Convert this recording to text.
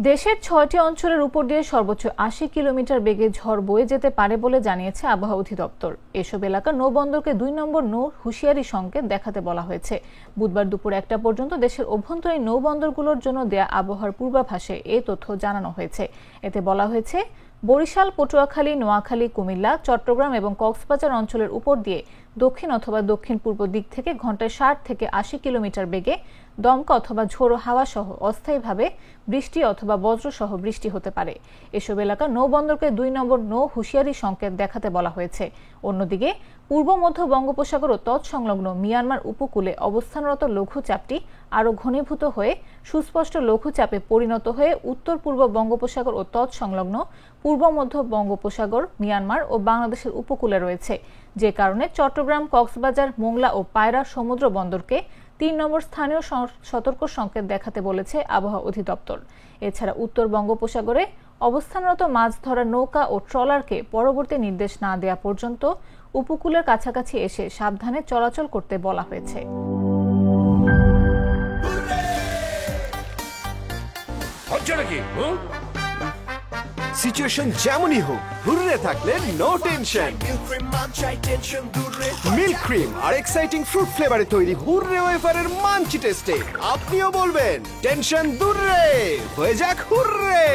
দেশের ৬টি অঞ্চলের উপর দিয়ে সর্বোচ্চ ৮০ কিলোমিটার বেগে ঝড় বয়ে যেতে পারে বলে জানিয়েছে আবহাওয়া অধিদপ্তর। এসব এলাকা নৌবন্দরকে ২ নম্বর নৌ হুঁশিয়ারি সংকেত দেখাতে বলা হয়েছে। বুধবার দুপুর ১টা পর্যন্ত দেশের অভ্যন্তরীণ নৌবন্দরগুলোর জন্য দেয়া আবহাওয়ার পূর্বাভাসে এই তথ্য জানানো হয়েছে। এতে বলা হয়েছে, বরিশাল, পটুয়াখালী, নোয়াখালী, কুমিল্লা, চট্টগ্রাম এবং কক্সবাজার অঞ্চলের উপর দিয়ে দক্ষিণ অথবা দক্ষিণ পূর্ব দিক থেকে ঘন্টায় ৬০ থেকে ৮০ কিলোমিটার বেগে দমকা অথবা ঝোড়ো হাওয়া সহ অস্থায়ীভাবে বৃষ্টি অথবা বজ্রসহ বৃষ্টি হতে পারে। এসব এলাকা নৌবন্দরকে ২ নম্বর নৌ হুঁশিয়ারি সংকেত দেখাতে বলা হয়েছে। অন্যদিকে পূর্ব মধ্য বঙ্গোপসাগর ও তৎসংলগ্ন মিয়ানমার উপকূলে অবস্থানরত লঘুচাপটি আরও ঘনীভূত হয়ে সুস্পষ্ট লঘুচাপে পরিণত হয়ে উত্তর পূর্ব বঙ্গোপসাগর ও তৎসংলগ্ন পূর্ব মধ্য বঙ্গোপসাগর, মিয়ানমার ও বাংলাদেশের উপকূলে রয়েছে, যে কারণে চট্টগ্রাম, কক্সবাজার, মোংলা ও পায়রা সমুদ্র বন্দরকে ৩ নম্বর স্থানীয় সতর্ক সংকেত দেখাতে বলেছে আবহাওয়া অধিদপ্তর। এছাড়া উত্তর বঙ্গোপসাগরে অবস্থানরত মাছ ধরার নৌকা ও ট্রলারকে পরবর্তী নির্দেশ না দেওয়া পর্যন্ত উপকূলের কাছাকাছি এসে সাবধানে চলাচল করতে বলা হয়েছে। সিচুয়েশন যেমনই হোক, হুররে থাকলে নো টেনশন। মিল্ক ক্রিম আর এক্সাইটিং ফ্রুট ফ্লেভারে তৈরি হুররে ওয়েফারের মাঞ্চি টেস্টে আপনিও বলবেন টেনশন দূর রে, হয়ে যাক হুররে।